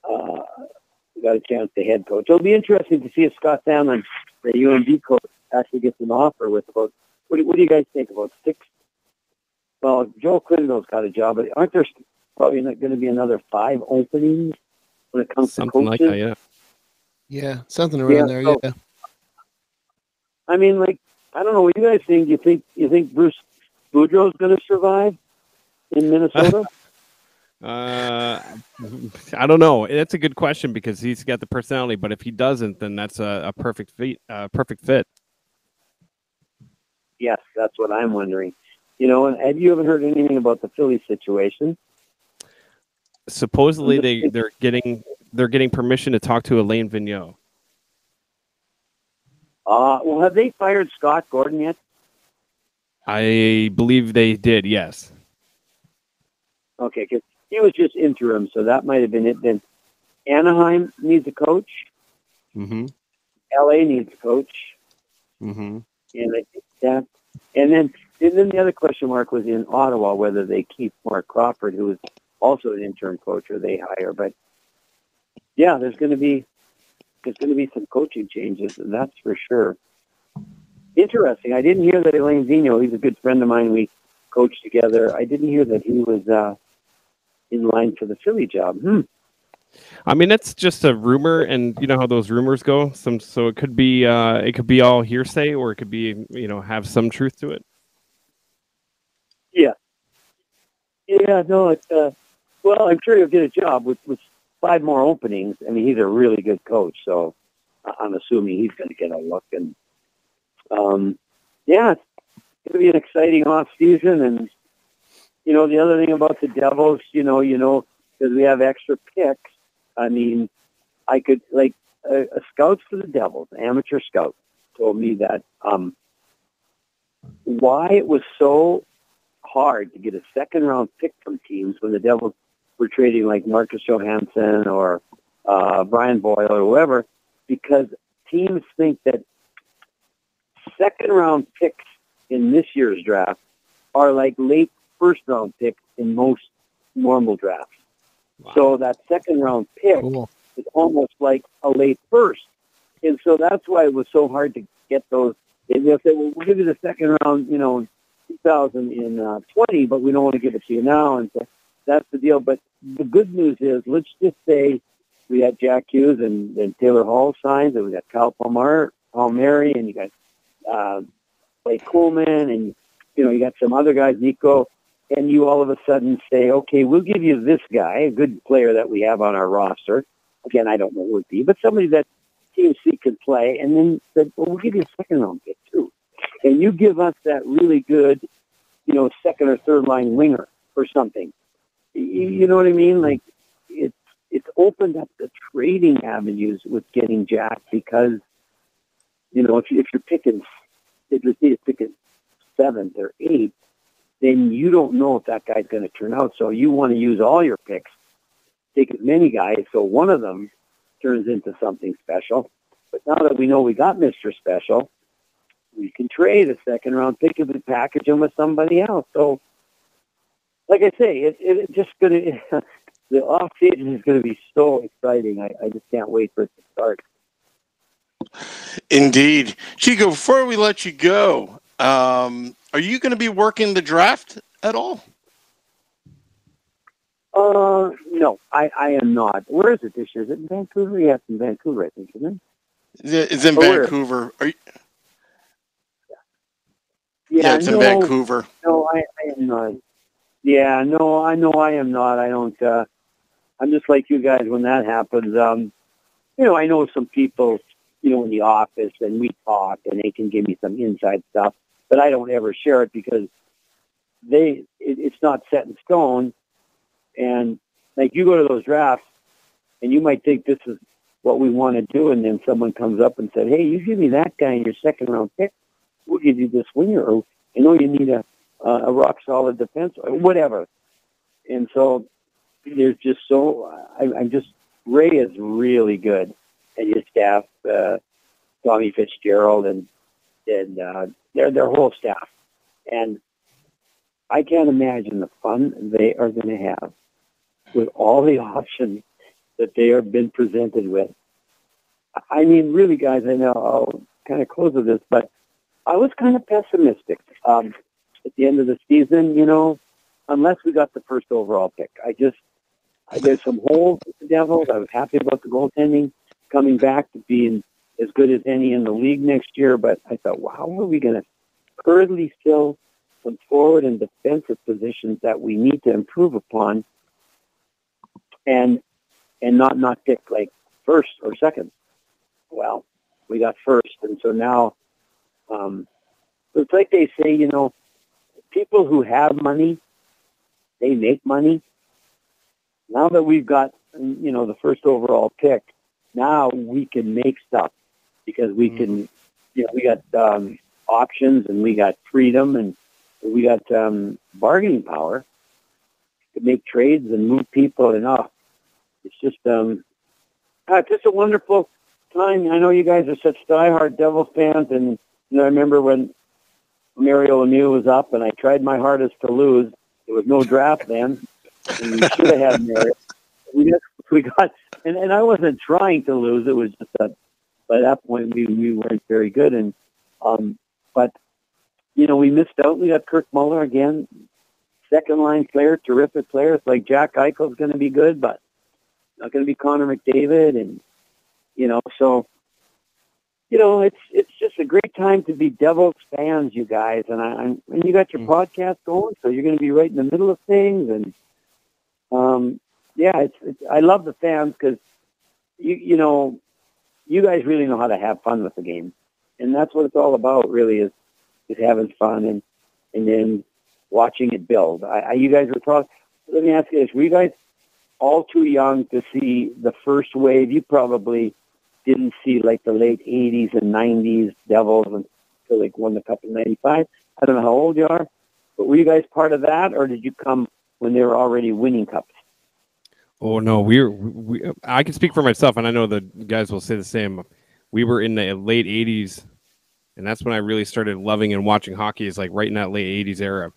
got a chance to head coach. It'll be interesting to see if Scott Scanlon, the UMD coach, actually gets an offer with about, what do you guys think, about 6? Well, Joe Quindel's got a job, but aren't there probably not going to be another 5 openings when it comes something to coaches? like that, yeah. Yeah, something around there, so, yeah. I mean, like, I don't know what you guys think. You think Bruce Boudreau's going to survive in Minnesota? I don't know. That's a good question because he's got the personality. But if he doesn't, then that's a perfect fit. Yes, that's what I'm wondering. And have you ever heard anything about the Philly situation? Supposedly they're getting permission to talk to Alain Vigneault. Well, have they fired Scott Gordon yet? I believe they did, yes. Okay, because he was just interim, so that might have been it. Then Anaheim needs a coach. Mm-hmm. LA needs a coach. Mm-hmm. And I think that. And then the other question mark was in Ottawa, whether they keep Mark Crawford, who is also an interim coach, or they hire. But yeah, there's going to be some coaching changes, that's for sure. Interesting. I didn't hear that Alain Vigneault, he's a good friend of mine. We coached together. I didn't hear that he was in line for the Philly job. I mean, that's just a rumor, and you know how those rumors go. So it could be all hearsay, or it could be have some truth to it. Yeah. Yeah. No. It's well, I'm sure he'll get a job with 5 more openings. I mean, he's a really good coach, so I'm assuming he's going to get a look. And yeah, it's going to be an exciting off season. And the other thing about the Devils, because we have extra picks. I mean, I could a scout for the Devils, amateur scout, told me that why it was so hard to get a second-round pick from teams when the Devils were trading like Marcus Johansson or Brian Boyle or whoever, because teams think that second-round picks in this year's draft are like late first-round picks in most normal drafts. Wow. So that second-round pick is almost like a late first. And so that's why it was so hard to get those. They'll say, well, we'll give you the second round, 2020, but we don't want to give it to you now. And so that's the deal. But the good news is, let's just say we had Jack Hughes and Taylor Hall signed, and we got Kyle Palmieri, and you got Blake Coleman, and you got some other guys, Nico, and you all of a sudden say, okay, we'll give you this guy, a good player that we have on our roster. Again, I don't know who it would be, but somebody that Team C could play, and then said, well, we'll give you a second-round pick, too. And you give us that really good, second or third-line winger or something. You know what I mean? Like, it's opened up the trading avenues with getting Jack, because if you're picking, if you're picking 7th or 8th, then you don't know if that guy's going to turn out. So you want to use all your picks, take as many guys, so one of them turns into something special. But now that we know we got Mr. Special, we can trade a second-round pick and package him with somebody else. So, like I say, it's just going to the off season is going to be so exciting. I just can't wait for it to start. Indeed. Chico, before we let you go, are you going to be working the draft at all? No, I am not. Where is it this year? Is it in Vancouver? Yeah, it's in Vancouver, I think, isn't it? It's in Vancouver. Are you... Yeah, it's in Vancouver. No, I am not. Yeah, no, I know I am not. I don't. I'm just like you guys when that happens. I know some people, in the office, and we talk, and they can give me some inside stuff, but I don't ever share it because it's not set in stone. And like you go to those drafts, and you might think this is what we want to do, and then someone comes up and said, "Hey, you give me that guy in your second round pick, we'll give you this winger." Or you need a rock solid defense or whatever. And so there's just I'm just Ray is really good, and his staff, Tommy Fitzgerald, and their whole staff, and I can't imagine the fun they are going to have with all the options that they have been presented with. I mean, really, guys, I know I'll kind of close with this, but I was kind of pessimistic at the end of the season, unless we got the first overall pick. There's some holes with the Devils. I was happy about the goaltending coming back to being as good as any in the league next year, but I thought, wow, how are we going to hurriedly fill some forward and defensive positions that we need to improve upon and not pick like first or second? Well, we got first, and so now it's like they say, people who have money, they make money. Now that we've got, the first overall pick, now we can make stuff because we can, we got options and we got freedom and we got bargaining power to make trades and move people enough. It's just a wonderful time. I know you guys are such diehard Devils fans, and I remember when Mario Lemieux was up, and I tried my hardest to lose. There was no draft then, and we should have had Mario. We got, and I wasn't trying to lose. It was just that by that point we weren't very good, and but we missed out. We got Kirk Muller again, second line player, terrific player. It's like Jack Eichel's going to be good, but not going to be Connor McDavid, and so. It's just a great time to be Devils fans, you guys, and you got your podcast going, so you're going to be right in the middle of things, and I love the fans because you guys really know how to have fun with the game, and that's what it's all about, really, is having fun and then watching it build. You guys were talking. Let me ask you this: were you guys all too young to see the first wave? You probably didn't see like the late 80s and 90s Devils until like won the Cup in 95. I don't know how old you are, but were you guys part of that, or did you come when they were already winning cups? Oh no, I can speak for myself, and I know the guys will say the same. We were in the late 80s, and that's when I really started loving and watching hockey, is like right in that late 80s era.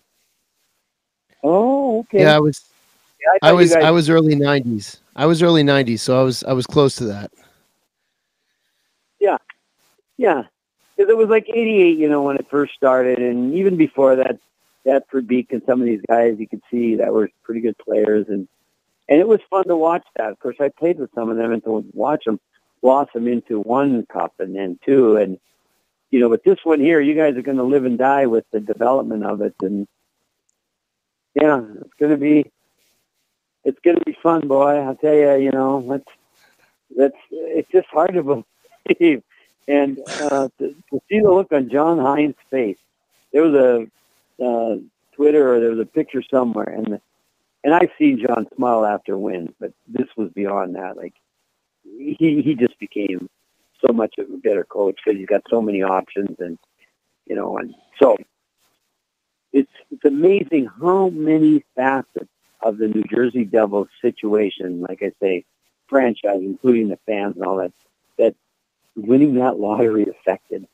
Oh, okay. Yeah, I was early 90s. I was early 90s, so I was close to that. Yeah, because it was like 88, when it first started, and even before that, for Beak and some of these guys you could see that were pretty good players, and it was fun to watch that. Of course, I played with some of them and to watch them blossom into one cup and then two, and but this one here, you guys are going to live and die with the development of it, and yeah, it's going to be fun, boy. I'll tell you, it's just hard to believe. And to see the look on John Hines' face, there was a Twitter or there was a picture somewhere, and I've seen John smile after wins, but this was beyond that. Like he just became so much of a better coach because he's got so many options, and and so it's amazing how many facets of the New Jersey Devils situation, like I say, franchise, including the fans and all that, that winning that lottery affected.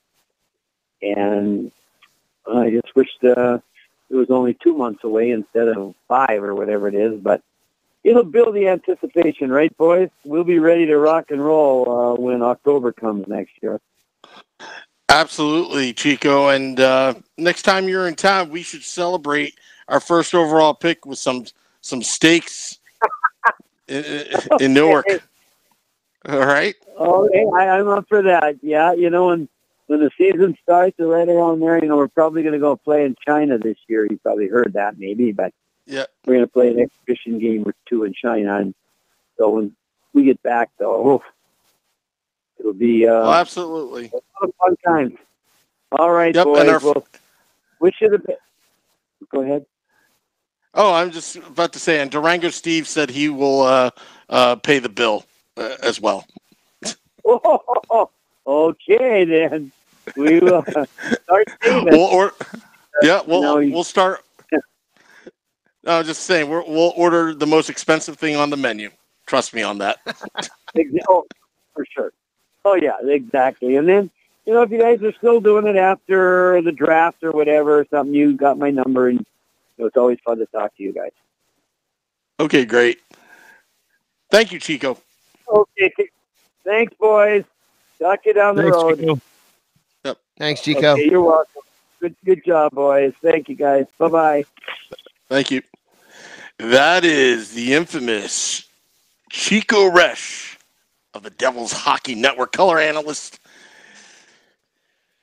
And I just wished it was only 2 months away instead of 5 or whatever it is, but it'll build the anticipation, right, boys? We'll be ready to rock and roll when October comes next year. Absolutely, Chico. And next time you're in town, we should celebrate our first overall pick with some steaks in Newark. All right. Okay, I'm up for that. Yeah, when the season starts, right around there, we're probably going to go play in China this year. You probably heard that, maybe, but yeah, we're going to play an exhibition game or 2 in China. And so when we get back, though, it'll be absolutely a lot of fun times. All right, yep, boys. Well, we should have been. Go ahead. Oh, I'm just about to say, and Durango Steve said he will pay the bill as well. Oh, okay, then. We will start saving. We'll start. No, just saying, we'll order the most expensive thing on the menu. Trust me on that. Oh, for sure. Oh, yeah, exactly. And then, if you guys are still doing it after the draft or whatever, something, you got my number, and it's always fun to talk to you guys. Okay, great. Thank you, Chico. Okay. Thanks, boys. Talk to you down the road. Chico. Yep. Thanks, Chico. Okay, you're welcome. Good job, boys. Thank you, guys. Bye-bye. Thank you. That is the infamous Chico Resch of the Devils Hockey Network, color analyst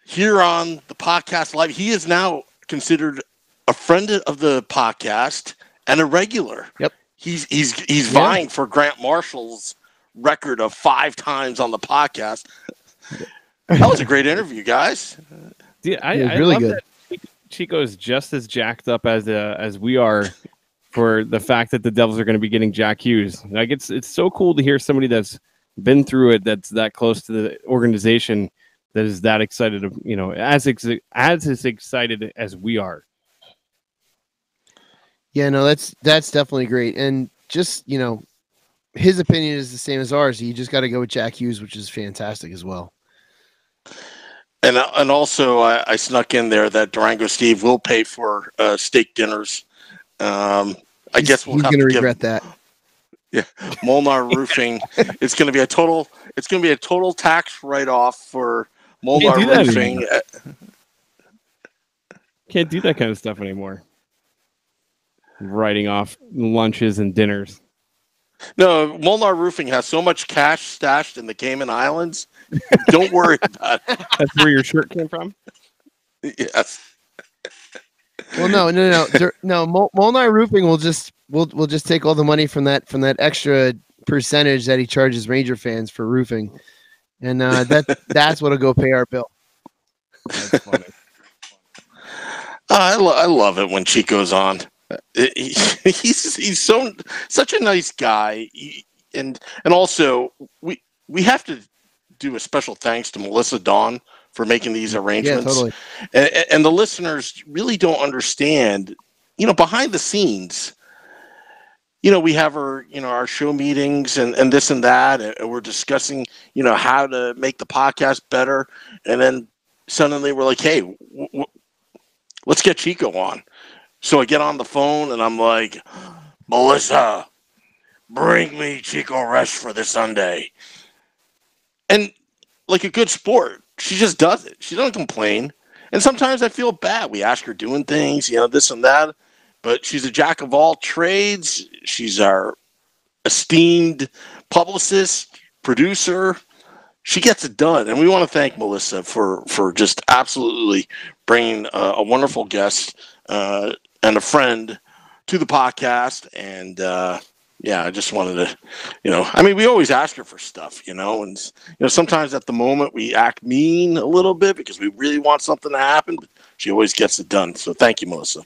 here on the podcast live. He is now considered a friend of the podcast and a regular. Yep. He's vying for Grant Marshall's record of 5 times on the podcast. That was a great interview, guys. Yeah, I really love good. That Chico is just as jacked up as we are for the fact that the Devils are going to be getting Jack Hughes. Like it's so cool to hear somebody that's been through it, that's that close to the organization, that is that excited of, as excited as we are. Yeah, no, that's definitely great. And just, his opinion is the same as ours. You just got to go with Jack Hughes, which is fantastic as well. And also, I snuck in there that Durango Steve will pay for steak dinners. I guess we'll he's have going to to regret that. Yeah, Molnar Roofing. It's going to be a total tax write-off for Molnar Roofing. Can't do that kind of stuff anymore. Writing off lunches and dinners. No, Molnar Roofing has so much cash stashed in the Cayman Islands. Don't worry about it. That's where your shirt came from? Yes. Well, no. Molnar Roofing will just take all the money from that extra percentage that he charges Ranger fans for roofing, and that's what'll go pay our bill. That's funny. I love it when Chico's on. He's such a nice guy, and also we have to do a special thanks to Melissa Dawn for making these arrangements. Yeah, totally. And the listeners really don't understand, behind the scenes, we have our show meetings and this and that, and we're discussing, how to make the podcast better. And then suddenly we're like, hey, let's get Chico on. So I get on the phone and I'm like, Melissa, bring me Chico Resch for this Sunday. And like a good sport, she just does it. She doesn't complain. And sometimes I feel bad. We ask her doing things, this and that. But she's a jack of all trades. She's our esteemed publicist, producer. She gets it done. And we want to thank Melissa for just absolutely bringing a wonderful guest and a friend to the podcast. And I just wanted to, we always ask her for stuff, and sometimes at the moment we act mean a little bit because we really want something to happen, but she always gets it done. So thank you, Melissa.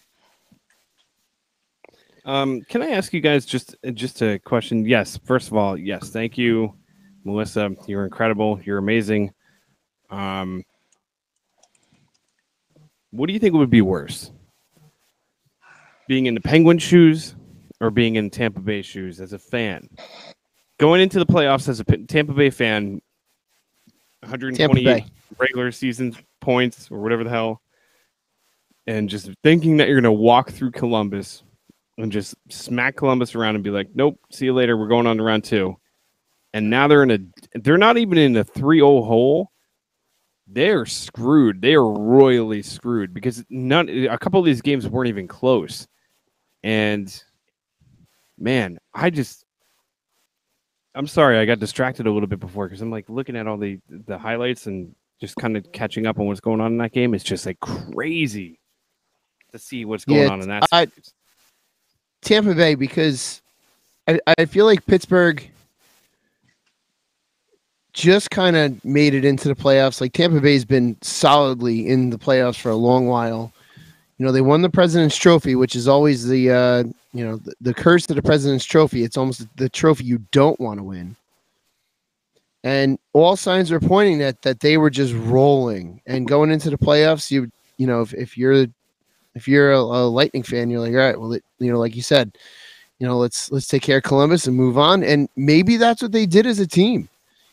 Can I ask you guys just a question? Yes, first of all, yes, thank you Melissa, you're incredible. You're amazing. What do you think would be worse? Being in the Penguins' shoes or being in Tampa Bay shoes as a fan? Going into the playoffs as a Tampa Bay fan, 128 regular season points or whatever the hell, and just thinking that you're going to walk through Columbus and just smack Columbus around and be like, nope, see you later. We're going on to round 2. And now they're not even in a 3-0 hole. They're screwed. They are royally screwed because a couple of these games weren't even close. And man, I'm sorry I got distracted a little bit before because I'm like looking at all the highlights and just kind of catching up on what's going on in that game. It's just like crazy to see what's going on in that series. Tampa Bay, because I feel like Pittsburgh just kind of made it into the playoffs. Like Tampa Bay's been solidly in the playoffs for a long while. You know, they won the President's Trophy, which is always the curse of the President's Trophy. It's almost the trophy you don't want to win. And all signs are pointing that they were just rolling. And going into the playoffs, if you're a Lightning fan, you're like, all right, well, like you said, let's take care of Columbus and move on. And maybe that's what they did as a team.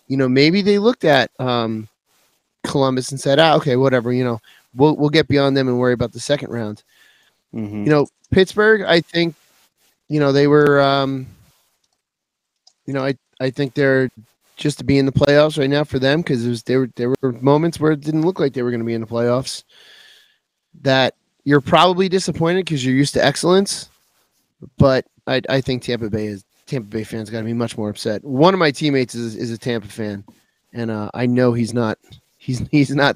Maybe they looked at Columbus and said, okay, whatever, we'll get beyond them and worry about the second round. Mm-hmm. Pittsburgh, I think, they were, I think they're just to be in the playoffs right now for them because there were moments where it didn't look like they were going to be in the playoffs. That you're probably disappointed because you're used to excellence, but I think Tampa Bay fans got to be much more upset. One of my teammates is a Tampa fan, and I know he's not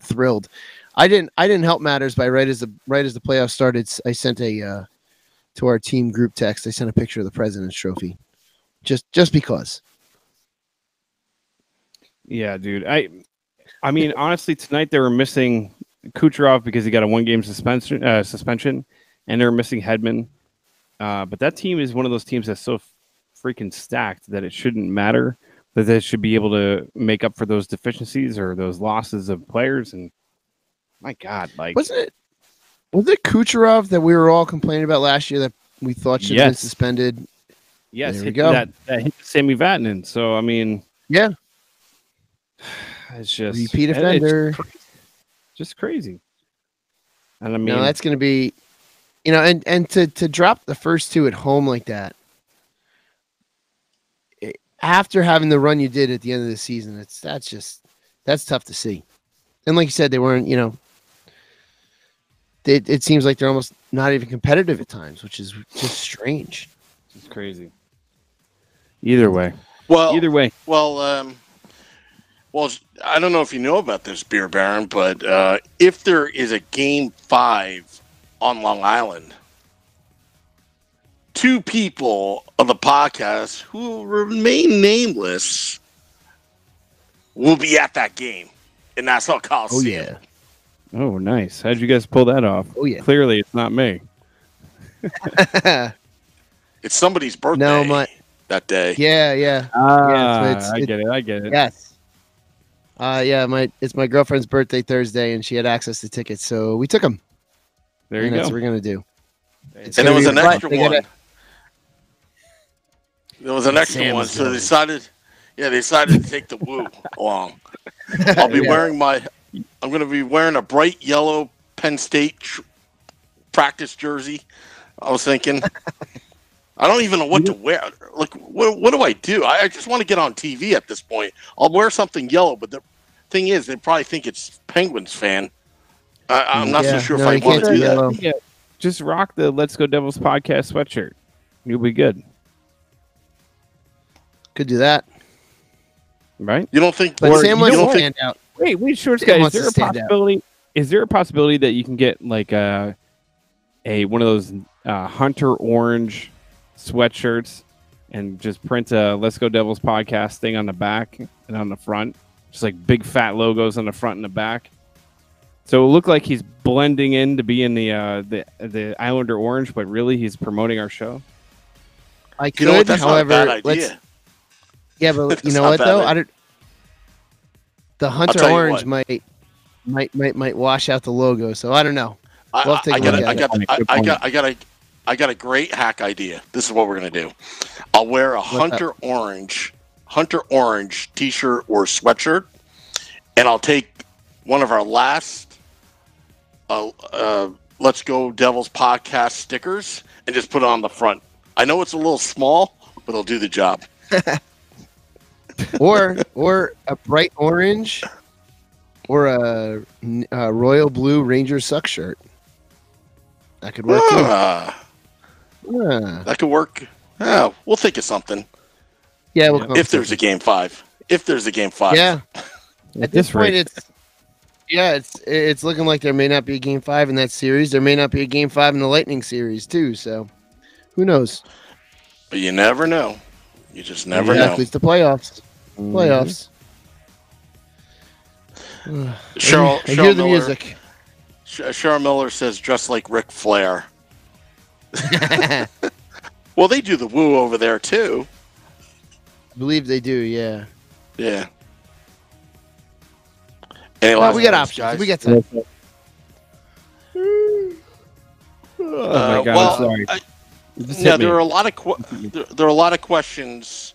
thrilled. I didn't help matters by right as the playoffs started. I sent to our team group text. I sent a picture of the President's Trophy, just because. Yeah, dude. I mean, honestly, tonight they were missing Kucherov because he got a 1-game suspension, and they were missing Hedman. But that team is one of those teams that's so freaking stacked that it shouldn't matter, that they should be able to make up for those deficiencies or those losses of players. And my God, like was it Kucherov that we were all complaining about last year that we thought should have been suspended? Yes, there we go. That hit Sammy Vatanen. So I mean, yeah, it's just repeat offender, just crazy. And I mean, no, that's going to be, and to drop the first 2 at home like that. After having the run you did at the end of the season, that's tough to see. And like you said, they weren't, it seems like they're almost not even competitive at times, which is just strange. It's crazy. Either way. Well, I don't know if you know about this, Beer Baron, but if there is a Game 5 on Long Island, 2 people on the podcast who will remain nameless will be at that game in Nassau Coliseum. Oh, yeah. Oh, nice. How'd you guys pull that off? Oh, yeah. Clearly, it's not me. It's somebody's birthday that day. Yeah. I get it. Yes. It's my girlfriend's birthday Thursday, and she had access to tickets, so we took them. There you go. That's what we're going to do. And there was an extra one. There was an extra one, so they decided to take the Woo along. I'll be wearing I'm going to be wearing a bright yellow Penn State practice jersey. I was thinking, I don't even know what to wear. Like, what do I do? I just want to get on TV at this point. I'll wear something yellow, but the thing is, they probably think it's Penguins fan. I'm not so sure if I want to do that. Yeah, just rock the Let's Go Devils podcast sweatshirt. You'll be good. Could do that. Right? You don't think? But Sam wants to stand out. Wait, Shorts guy. Is there a possibility? Is there a possibility that you can get like one of those hunter orange sweatshirts and just print a Let's Go Devils podcast thing on the back and on the front, just like big fat logos on the front and the back, so it looked like he's blending in to be in the Islander orange, but really he's promoting our show. I could, that's however, not a bad idea. Yeah, but you know what though? The Hunter Orange might wash out the logo. So I don't know. We'll have to take a look at it. I got a great hack idea. This is what we're gonna do. I'll wear a Hunter Orange T-shirt or sweatshirt, and I'll take one of our last Let's Go Devils podcast stickers and just put it on the front. I know it's a little small, but it'll do the job. or a bright orange, or a royal blue Ranger Suck shirt. That could work too. That could work. Yeah, we'll think of something. Yeah, if there's a game 5. Yeah. At this point, it's looking like there may not be a game 5 in that series. There may not be a game 5 in the Lightning series too. So, who knows? But you never know. You just never know. It's the playoffs. Playoffs. Cheryl hear the Miller, music. Cheryl Miller says, "Dressed like Ric Flair." Well, they do the woo over there too. I believe they do. Yeah. Yeah. Well, we got options, guys. We got time. Oh my God! Well, I'm sorry. There are a lot of questions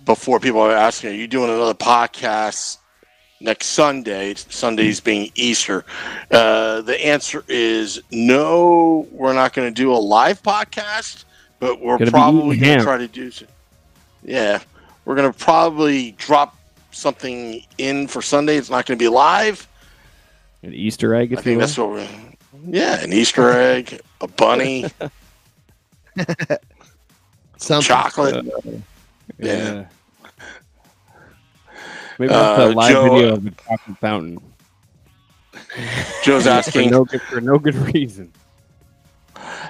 before people are asking, are you doing another podcast next Sunday? Sunday's being Easter. The answer is no, we're not going to do a live podcast, but we're probably going to try to do some. Yeah, we're going to probably drop something in for Sunday. It's not going to be live. An Easter egg, if you will. That's what we're. Yeah, an Easter egg, a bunny, chocolate. Yeah. Maybe a live video of the chocolate fountain. Joe's asking for no good reason.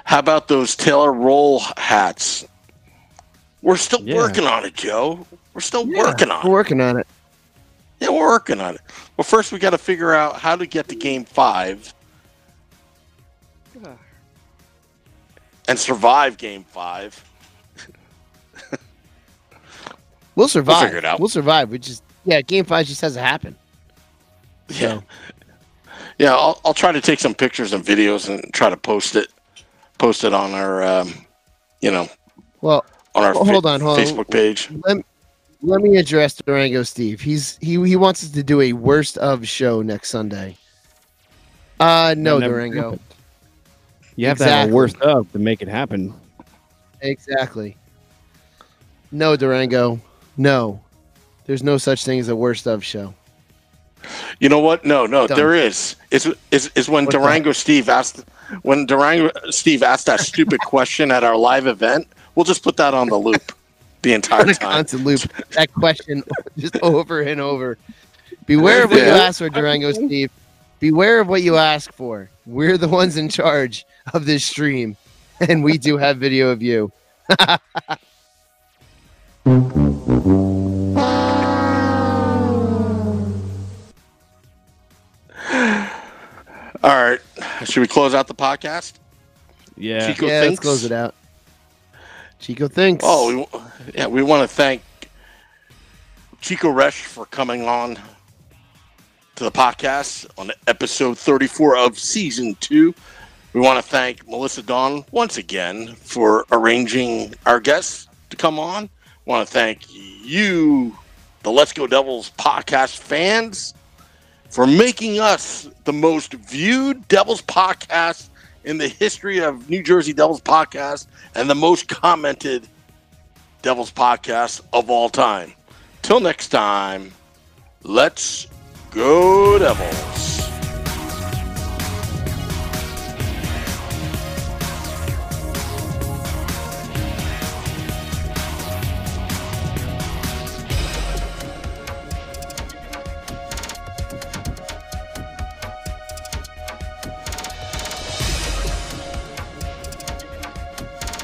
How about those Taylor Roll hats? We're still working on it, Joe. We're still working on it. We're working on it. Yeah, we're working on it. Well, first we got to figure out how to get to Game 5 and survive Game 5. We'll survive. We'll figure it out. We'll survive. Game 5 just has to happen. Yeah. Yeah, I'll try to take some pictures and videos and try to post it on our, on our Facebook page. Let me address Durango Steve. He wants us to do a worst of show next Sunday. No, Durango. Happened. You have to have a worst of to make it happen. Exactly. No, Durango. No. There's no such thing as a worst of show. You know what? No, there is. It's when Durango Steve asked that stupid question at our live event. We'll just put that on the loop the entire time. Constant loop. That question just over and over. Beware of what you ask for, Durango Steve. Beware of what you ask for. We're the ones in charge of this stream, and we do have video of you. All right. Should we close out the podcast? Yeah. Chico Let's thinks. close it out. Chico thinks. Oh, we want to thank Chico Resch for coming on to the podcast on episode 34 of season 2. We want to thank Melissa Dawn once again for arranging our guests to come on. We want to thank you, the Let's Go Devils podcast fans, for making us the most viewed Devils podcast in the history of New Jersey Devils podcast and the most commented Devils podcast of all time. Till next time, let's go Devils.